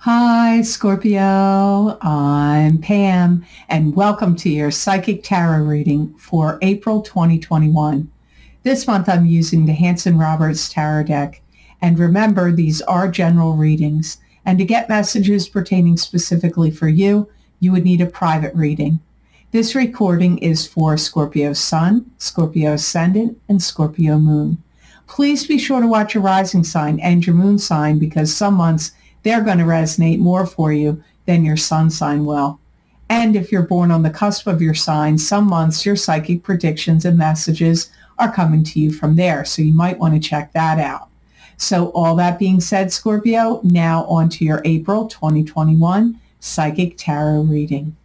Hi, Scorpio. I'm Pam, and welcome to your Psychic Tarot reading for April 2021. This month I'm using the Hanson Roberts Tarot deck. And remember, these are general readings. And to get messages pertaining specifically for you, you would need a private reading. This recording is for Scorpio Sun, Scorpio Ascendant, and Scorpio Moon. Please be sure to watch your rising sign and your moon sign because some months they're going to resonate more for you than your sun sign will. And if you're born on the cusp of your sign, some months your psychic predictions and messages are coming to you from there. So you might want to check that out. So all that being said, Scorpio, now on to your April 2021 Psychic Tarot reading.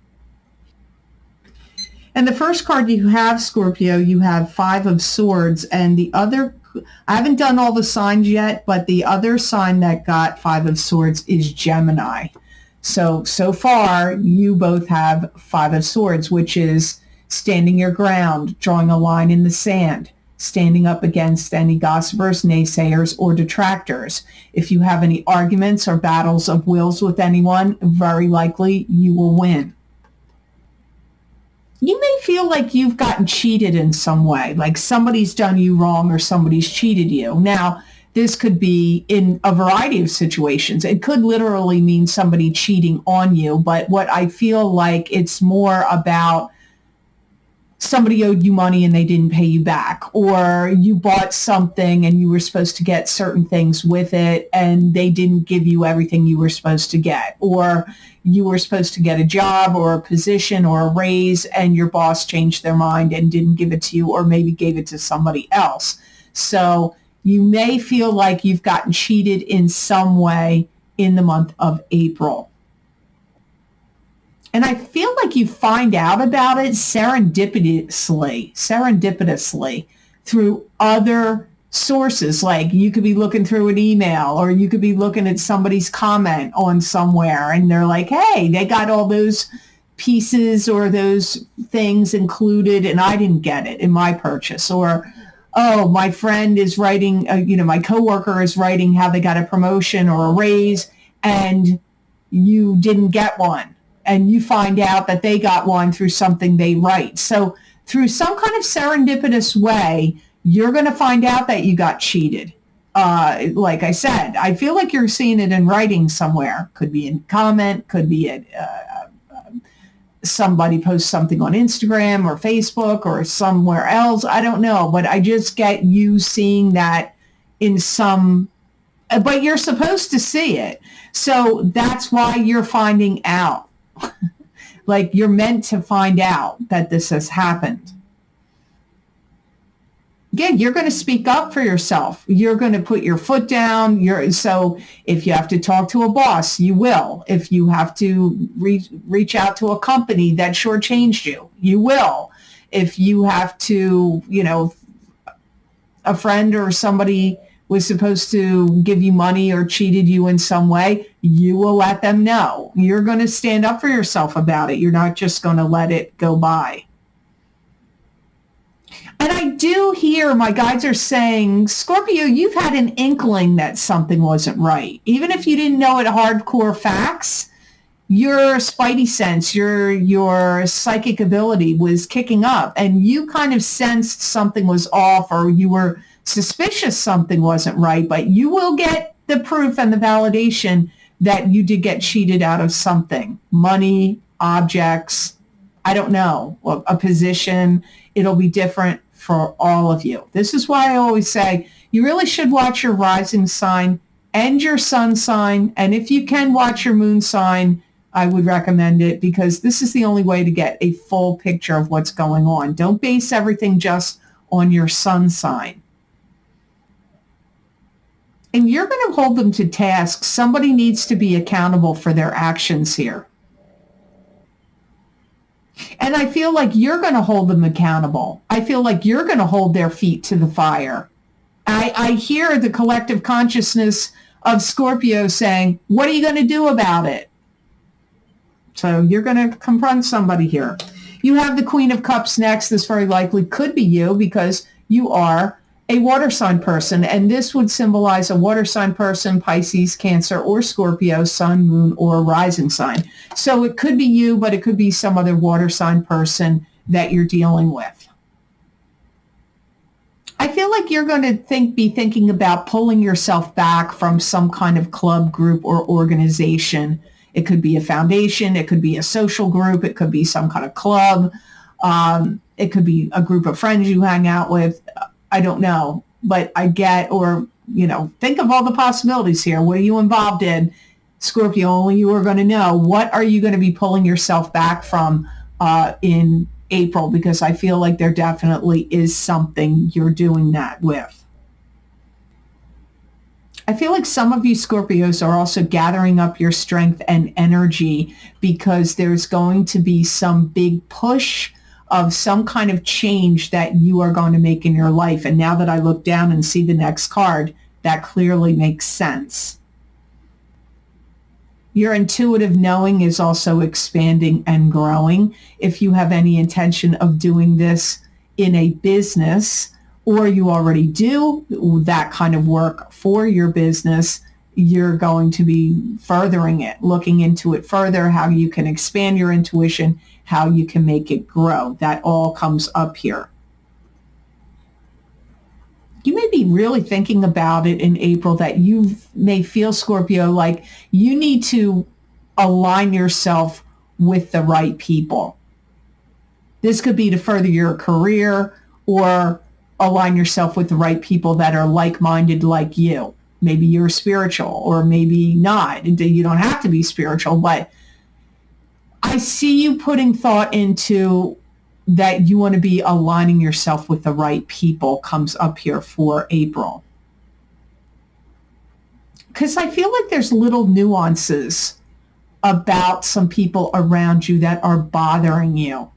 And the first card you have, Scorpio, you have Five of Swords, and the other, I haven't done all the signs yet, but the other sign that got Five of Swords is Gemini. So far, you both have Five of Swords, which is standing your ground, drawing a line in the sand, standing up against any gossipers, naysayers, or detractors. If you have any arguments or battles of wills with anyone, very likely you will win. You may feel like you've gotten cheated in some way, like somebody's done you wrong or somebody's cheated you. Now, this could be in a variety of situations. It could literally mean somebody cheating on you, but what I feel like it's more about somebody owed you money and they didn't pay you back, or you bought something and you were supposed to get certain things with it and they didn't give you everything you were supposed to get, or you were supposed to get a job or a position or a raise and your boss changed their mind and didn't give it to you, or maybe gave it to somebody else. So you may feel like you've gotten cheated in some way in the month of April. And I feel like you find out about it serendipitously through other sources. Like you could be looking through an email, or you could be looking at somebody's comment on somewhere and they're like, hey, they got all those pieces or those things included and I didn't get it in my purchase. Or, oh, my friend is writing, my coworker is writing how they got a promotion or a raise and you didn't get one. And you find out that they got one through something they write. So through some kind of serendipitous way, you're going to find out that you got cheated. Like I said, I feel like you're seeing it in writing somewhere. Could be in comment, could be at somebody posts something on Instagram or Facebook or somewhere else. I don't know, but I just get you seeing that in some, but you're supposed to see it. So that's why you're finding out. Like you're meant to find out that this has happened. Again, you're going to speak up for yourself. You're going to put your foot down. So if you have to talk to a boss, you will. If you have to reach out to a company that shortchanged you, you will. If you have to, a friend or somebody was supposed to give you money or cheated you in some way, you will let them know. You're going to stand up for yourself about it. You're not just going to let it go by. And I do hear my guides are saying, Scorpio, you've had an inkling that something wasn't right. Even if you didn't know it hardcore facts, your spidey sense, your psychic ability was kicking up and you kind of sensed something was off, or you were suspicious something wasn't right, but you will get the proof and the validation that you did get cheated out of something. Money, objects, I don't know, a position. It'll be different for all of you. This is why I always say you really should watch your rising sign and your sun sign. And if you can watch your moon sign, I would recommend it, because this is the only way to get a full picture of what's going on. Don't base everything just on your sun sign. And you're going to hold them to task. Somebody needs to be accountable for their actions here. And I feel like you're going to hold them accountable. I feel like you're going to hold their feet to the fire. I hear the collective consciousness of Scorpio saying, what are you going to do about it? So you're going to confront somebody here. You have the Queen of Cups next. This very likely could be you, because you are a water sign person, and this would symbolize a water sign person, Pisces, Cancer, or Scorpio, sun, moon, or rising sign. So it could be you, but it could be some other water sign person that you're dealing with. I feel like you're going to be thinking about pulling yourself back from some kind of club, group, or organization. It could be a foundation. It could be a social group. It could be some kind of club. It could be a group of friends you hang out with. I don't know, but think of all the possibilities here. What are you involved in? Scorpio, only you are going to know. What are you going to be pulling yourself back from in April? Because I feel like there definitely is something you're doing that with. I feel like some of you Scorpios are also gathering up your strength and energy because there's going to be some big push of some kind of change that you are going to make in your life. And now that I look down and see the next card, that clearly makes sense. Your intuitive knowing is also expanding and growing. If you have any intention of doing this in a business, or you already do that kind of work for your business, you're going to be furthering it, looking into it further, how you can expand your intuition, how you can make it grow. That all comes up here. You may be really thinking about it in April that you may feel, Scorpio, like you need to align yourself with the right people. This could be to further your career or align yourself with the right people that are like-minded like you. Maybe you're spiritual or maybe not. You don't have to be spiritual, but I see you putting thought into that you want to be aligning yourself with the right people comes up here for April. Because I feel like there's little nuances about some people around you that are bothering you.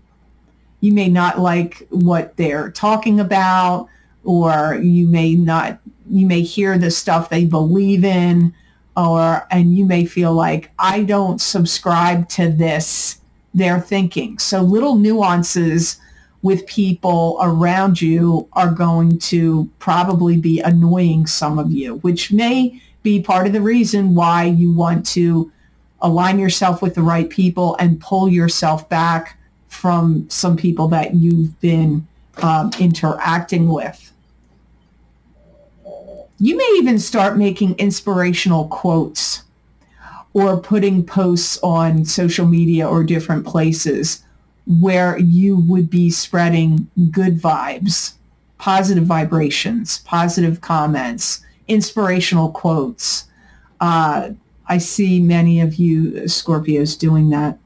You may not like what they're talking about, or you may hear the stuff they believe in, and you may feel like, I don't subscribe to this, they're thinking. So little nuances with people around you are going to probably be annoying some of you, which may be part of the reason why you want to align yourself with the right people and pull yourself back from some people that you've been interacting with. You may even start making inspirational quotes or putting posts on social media or different places where you would be spreading good vibes, positive vibrations, positive comments, inspirational quotes. I see many of you Scorpios doing that.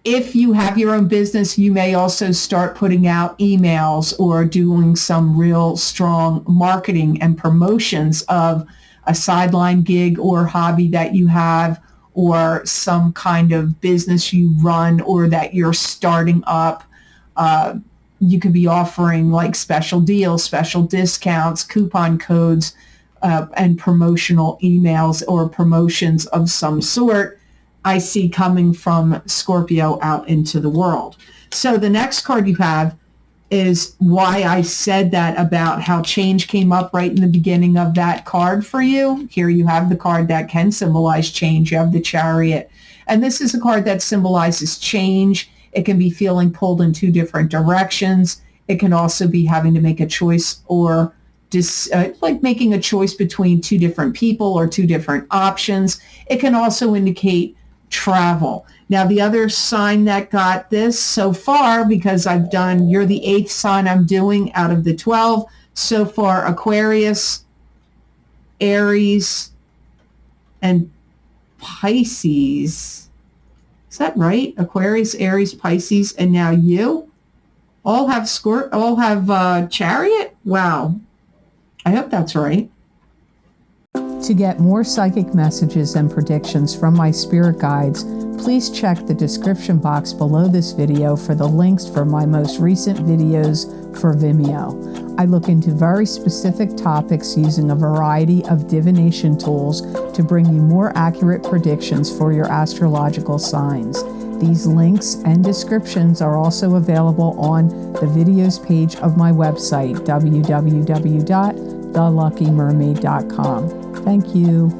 If you have your own business, you may also start putting out emails or doing some real strong marketing and promotions of a sideline gig or hobby that you have, or some kind of business you run or that you're starting up. You could be offering like special deals, special discounts, coupon codes, and promotional emails or promotions of some sort I see coming from Scorpio out into the world. So the next card you have is why I said that about how change came up right in the beginning of that card for you. Here you have the card that can symbolize change. You have the Chariot. And this is a card that symbolizes change. It can be feeling pulled in two different directions. It can also be having to make a choice or like making a choice between two different people or two different options. It can also indicate travel. Now, the other sign that got this so far, because you're the 8th sign I'm doing out of the 12 so far, Aquarius, Aries, and Pisces. Is that right? Aquarius, Aries, Pisces, and now you all have Chariot? Wow. I hope that's right. To get more psychic messages and predictions from my spirit guides, please check the description box below this video for the links for my most recent videos for Vimeo. I look into very specific topics using a variety of divination tools to bring you more accurate predictions for your astrological signs. These links and descriptions are also available on the videos page of my website, www.theluckymermaid.com. Thank you.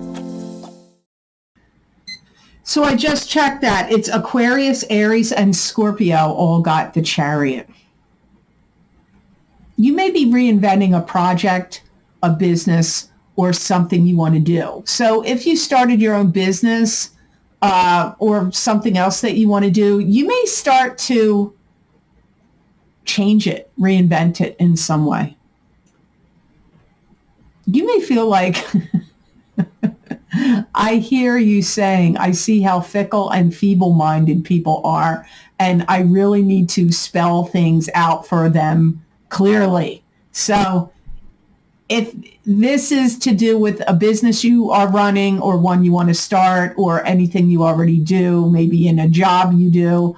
So I just checked that. It's Aquarius, Aries, and Scorpio all got the Chariot. You may be reinventing a project, a business, or something you want to do. So if you started your own business or something else that you want to do, you may start to change it, reinvent it in some way. You may feel like, I hear you saying, I see how fickle and feeble-minded people are, and I really need to spell things out for them clearly. So if this is to do with a business you are running or one you want to start or anything you already do, maybe in a job you do,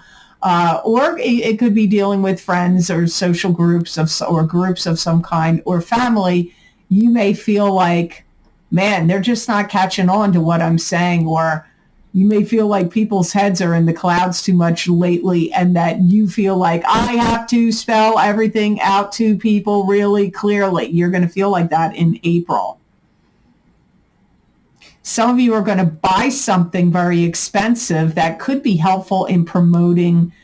or it could be dealing with friends or social groups or groups of some kind or family, you may feel like, man, they're just not catching on to what I'm saying, or you may feel like people's heads are in the clouds too much lately and that you feel like I have to spell everything out to people really clearly. You're going to feel like that in April. Some of you are going to buy something very expensive that could be helpful in promoting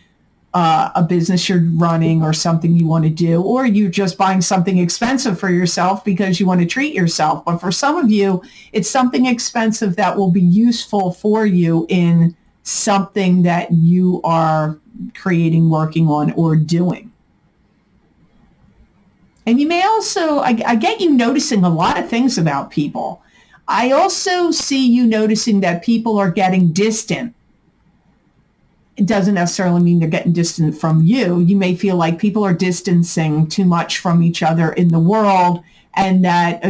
a business you're running or something you want to do, or you're just buying something expensive for yourself because you want to treat yourself. But for some of you, it's something expensive that will be useful for you in something that you are creating, working on, or doing. And you may also, I get you noticing a lot of things about people. I also see you noticing that people are getting distant. It doesn't necessarily mean they're getting distant from you. You may feel like people are distancing too much from each other in the world, and that,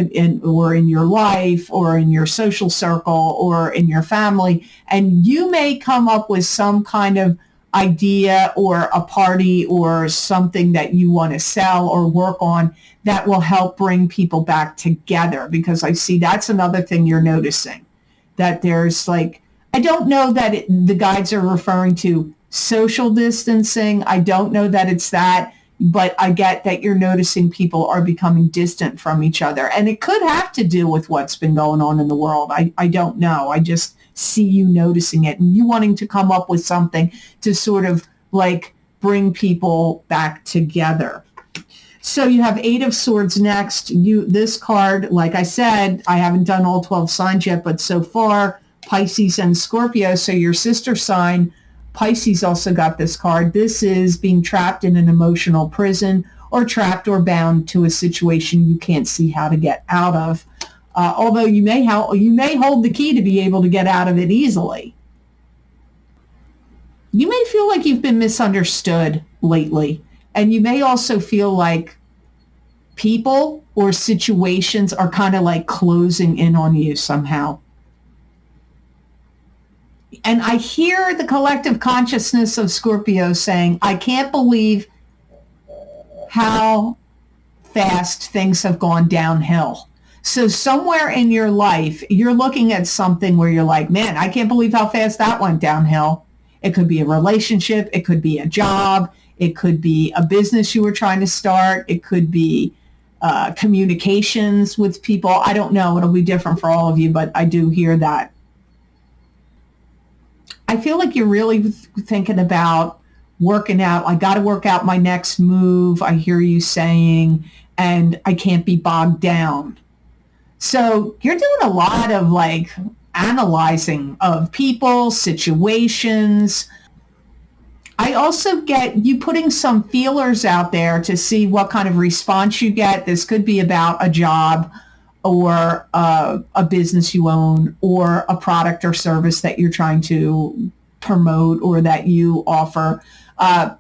or in your life, or in your social circle, or in your family. And you may come up with some kind of idea or a party or something that you want to sell or work on that will help bring people back together. Because I see that's another thing you're noticing, that there's like, I don't know that the guides are referring to social distancing. I don't know that it's that, but I get that you're noticing people are becoming distant from each other. And it could have to do with what's been going on in the world. I don't know. I just see you noticing it and you wanting to come up with something to sort of like bring people back together. So you have 8 of Swords next. This card, like I said, I haven't done all 12 signs yet, but so far, Pisces and Scorpio, so your sister sign, Pisces, also got this card. This is being trapped in an emotional prison or trapped or bound to a situation you can't see how to get out of. Although you may hold the key to be able to get out of it easily. You may feel like you've been misunderstood lately, and you may also feel like people or situations are kind of like closing in on you somehow. And I hear the collective consciousness of Scorpio saying, I can't believe how fast things have gone downhill. So somewhere in your life, you're looking at something where you're like, man, I can't believe how fast that went downhill. It could be a relationship. It could be a job. It could be a business you were trying to start. It could be communications with people. I don't know. It'll be different for all of you, but I do hear that. I feel like you're really thinking about working out. I got to work out my next move, I hear you saying, and I can't be bogged down. So you're doing a lot of like analyzing of people, situations. I also get you putting some feelers out there to see what kind of response you get. This could be about a job or a business you own or a product or service that you're trying to promote or that you offer.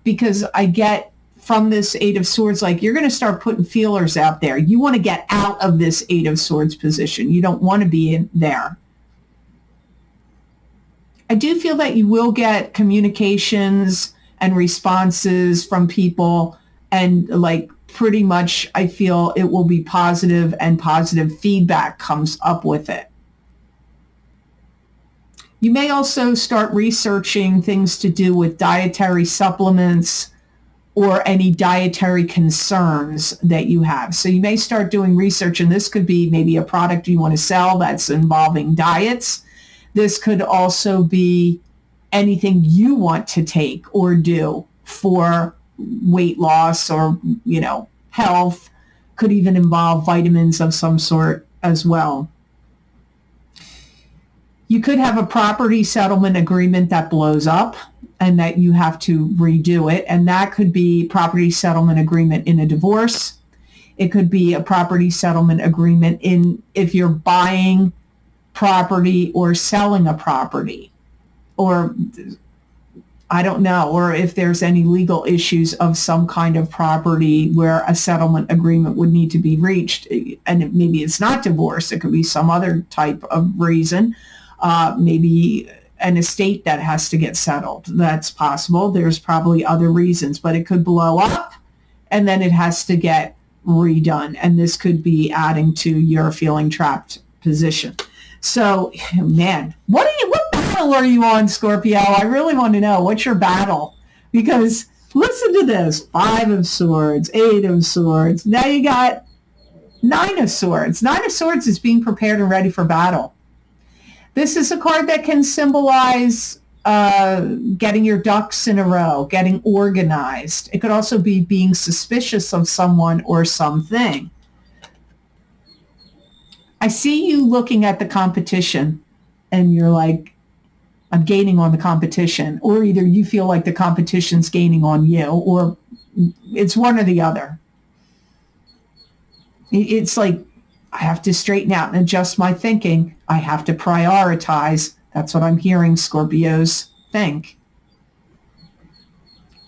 Because I get from this 8 of Swords, like you're going to start putting feelers out there. You want to get out of this 8 of Swords position. You don't want to be in there. I do feel that you will get communications and responses from people, and like pretty much I feel it will be positive, and positive feedback comes up with it. You may also start researching things to do with dietary supplements or any dietary concerns that you have. So you may start doing research, and this could be maybe a product you want to sell that's involving diets. This could also be anything you want to take or do for weight loss or, health. Could even involve vitamins of some sort as well. You could have a property settlement agreement that blows up and that you have to redo it. And that could be property settlement agreement in a divorce. It could be a property settlement agreement if you're buying property or selling a property, or I don't know, or if there's any legal issues of some kind of property where a settlement agreement would need to be reached. And maybe it's not divorce. It could be some other type of reason. Maybe an estate that has to get settled. That's possible. There's probably other reasons, but it could blow up and then it has to get redone. And this could be adding to your feeling trapped position. So, man, what battle are you on, Scorpio? I really want to know. What's your battle? Because listen to this. 5 of Swords, 8 of Swords. Now you got 9 of Swords. 9 of Swords is being prepared and ready for battle. This is a card that can symbolize getting your ducks in a row, getting organized. It could also be being suspicious of someone or something. I see you looking at the competition and you're like, I'm gaining on the competition. Or either you feel like the competition's gaining on you, or it's one or the other. It's like, I have to straighten out and adjust my thinking. I have to prioritize. That's what I'm hearing Scorpios think.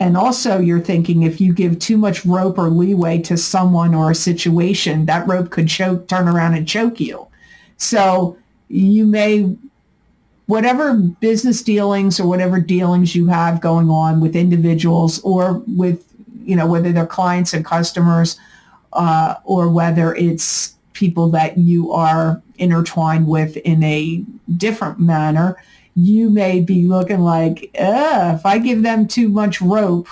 And also you're thinking if you give too much rope or leeway to someone or a situation, that rope could turn around and choke you. So you may, whatever business dealings or whatever dealings you have going on with individuals or with, whether they're clients and customers, or whether it's people that you are intertwined with in a different manner, you may be looking like, if I give them too much rope,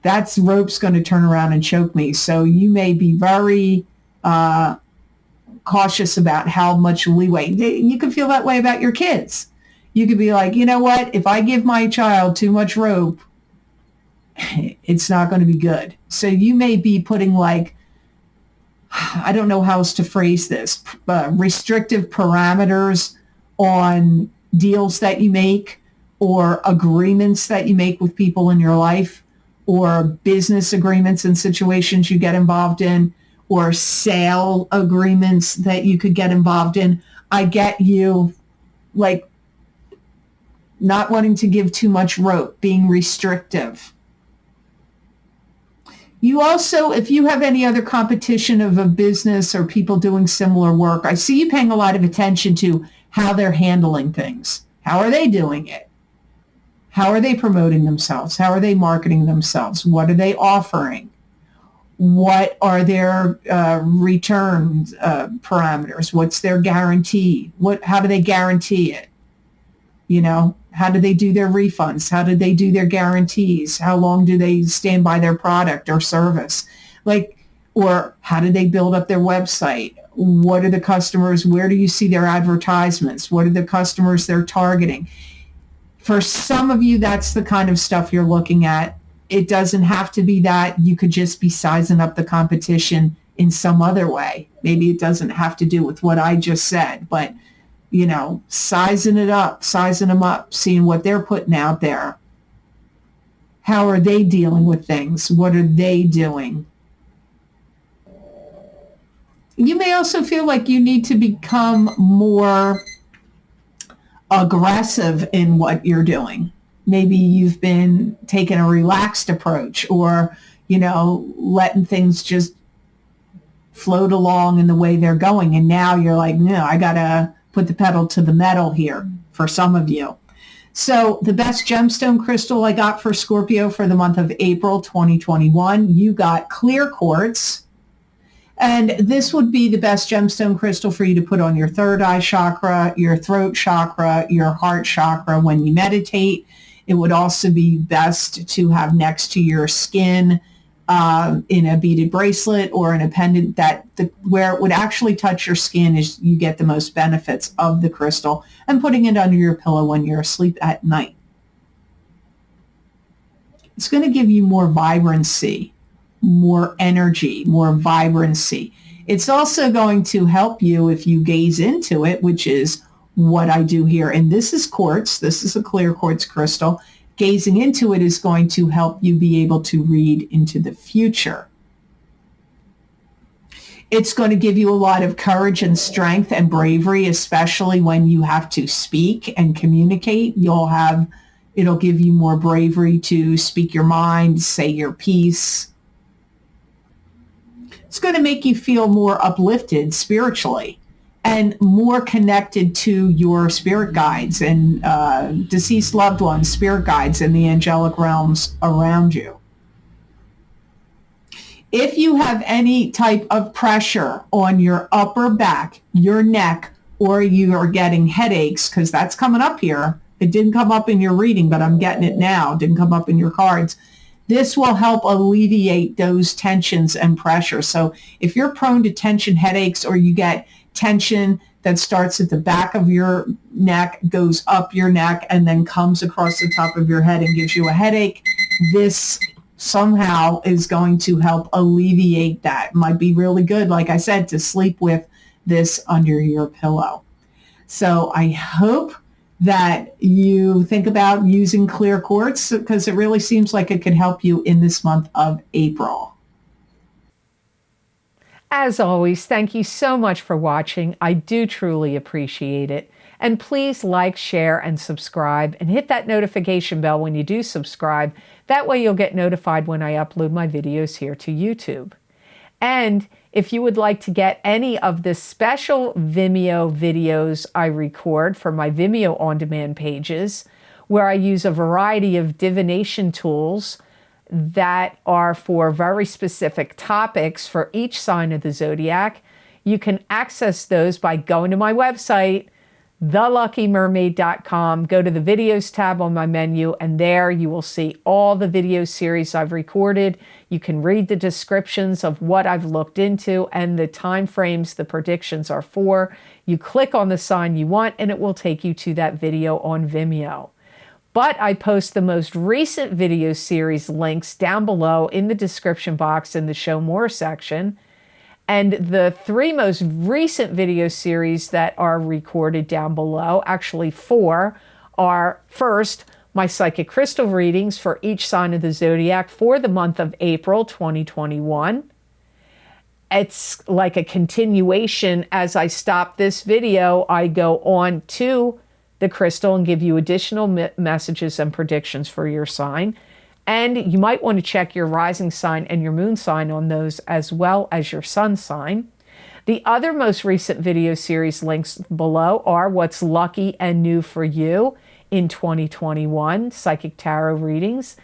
rope's going to turn around and choke me. So you may be very cautious about how much leeway. You can feel that way about your kids. You could be like, you know what? If I give my child too much rope, it's not going to be good. So you may be putting I don't know how else to phrase this, restrictive parameters on deals that you make or agreements that you make with people in your life, or business agreements and situations you get involved in, or sale agreements that you could get involved in. I get you not wanting to give too much rope, being restrictive. You also, if you have any other competition of a business or people doing similar work, I see you paying a lot of attention to how they're handling things. How are they doing it? How are they promoting themselves? How are they marketing themselves? What are they offering? What are their return parameters? What's their guarantee? How do they guarantee it? How do they do their refunds? How do they do their guarantees? How long do they stand by their product or service? Or how do they build up their website? What are the customers? Where do you see their advertisements? What are the customers they're targeting? For some of you, that's the kind of stuff you're looking at. It doesn't have to be that. You could just be sizing up the competition in some other way. Maybe it doesn't have to do with what I just said, but sizing them up, seeing what they're putting out there. How are they dealing with things? What are they doing? You may also feel like you need to become more aggressive in what you're doing. Maybe you've been taking a relaxed approach, or, letting things just float along in the way they're going. And now you're like, no, I got to put the pedal to the metal here for some of you. So the best gemstone crystal I got for Scorpio for the month of April 2021, you got clear quartz. And this would be the best gemstone crystal for you to put on your third eye chakra, your throat chakra, your heart chakra when you meditate. It would also be best to have next to your skin in a beaded bracelet or in a pendant where it would actually touch your skin is you get the most benefits of the crystal, and putting it under your pillow when you're asleep at night. It's going to give you more vibrancy, more energy, more vibrancy. It's also going to help you if you gaze into it, which is what I do here. And this is quartz. This is a clear quartz crystal. Gazing into it is going to help you be able to read into the future. It's going to give you a lot of courage and strength and bravery, especially when you have to speak and communicate. It'll give you more bravery to speak your mind, say your piece. It's going to make you feel more uplifted spiritually and more connected to your spirit guides and deceased loved ones, spirit guides, and the angelic realms around you. If you have any type of pressure on your upper back, your neck, or you are getting headaches, because that's coming up here. It didn't come up in your reading, but I'm getting it now. It didn't come up in your cards. This will help alleviate those tensions and pressure. So if you're prone to tension headaches, or you get tension that starts at the back of your neck, goes up your neck, and then comes across the top of your head and gives you a headache, this somehow is going to help alleviate that. It might be really good, like I said, to sleep with this under your pillow. So I hope that you think about using clear quartz, because it really seems like it could help you in this month of April. As always, thank you so much for watching. I do truly appreciate it. And please like, share, and subscribe, and hit that notification bell when you do subscribe. That way you'll get notified when I upload my videos here to YouTube. And if you would like to get any of the special Vimeo videos I record for my Vimeo on-demand pages, where I use a variety of divination tools that are for very specific topics for each sign of the zodiac, you can access those by going to my website, theluckymermaid.com. Go to the videos tab on my menu, and there you will see all the video series I've recorded. You can read the descriptions of what I've looked into and the time frames the predictions are for. You click on the sign you want, and it will take you to that video on Vimeo. But I post the most recent video series links down below in the description box in the Show More section. And the 3 most recent video series that are recorded down below, actually 4, are first, my psychic crystal readings for each sign of the zodiac for the month of April 2021. It's like a continuation. As I stop this video, I go on to the crystal and give you additional messages and predictions for your sign. And you might want to check your rising sign and your moon sign on those, as well as your sun sign. The other most recent video series links below are what's lucky and new for you in 2021, psychic tarot readings.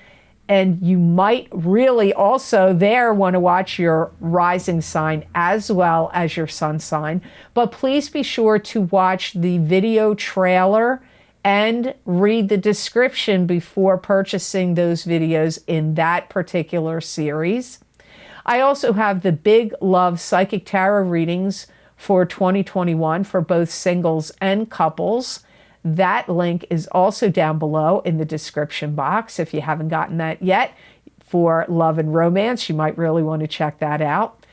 And you might really also there want to watch your rising sign as well as your sun sign. But please be sure to watch the video trailer and read the description before purchasing those videos in that particular series. I also have the Big Love Psychic Tarot readings for 2021 for both singles and couples. That link is also down below in the description box. If you haven't gotten that yet, for love and romance, you might really want to check that out.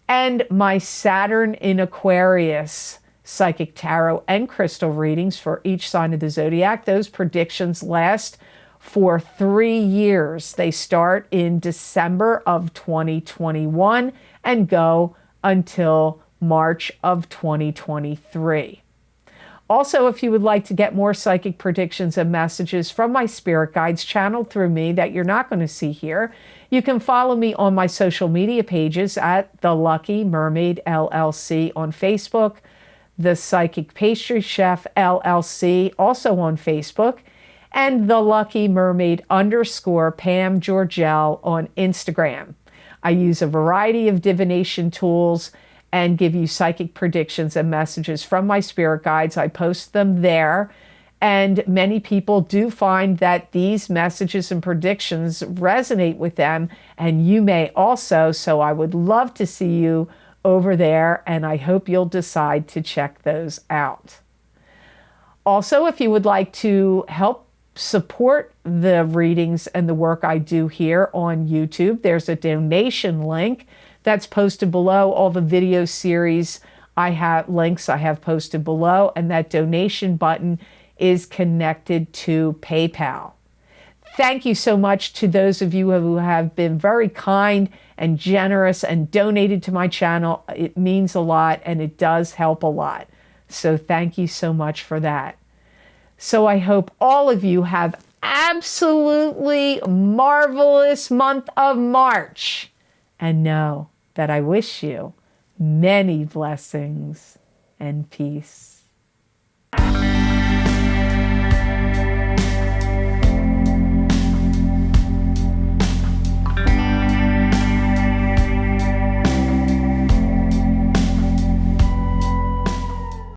And my Saturn in Aquarius psychic tarot and crystal readings for each sign of the zodiac. Those predictions last for 3 years. They start in December of 2021 and go until March of 2023. Also, if you would like to get more psychic predictions and messages from my spirit guides channeled through me that you're not going to see here, you can follow me on my social media pages at The Lucky Mermaid LLC on Facebook, The Psychic Pastry Chef LLC also on Facebook, and The Lucky Mermaid _ Pam Georgel on Instagram. I use a variety of divination tools and give you psychic predictions and messages from my spirit guides. I post them there. And many people do find that these messages and predictions resonate with them, and you may also. So I would love to see you over there, and I hope you'll decide to check those out. Also, if you would like to help support the readings and the work I do here on YouTube, there's a donation link that's posted below. All the video series links I have posted below, and that donation button is connected to PayPal. Thank you so much to those of you who have been very kind and generous and donated to my channel. It means a lot and it does help a lot. So thank you so much for that. So I hope all of you have absolutely marvelous month of March. And know that I wish you many blessings and peace.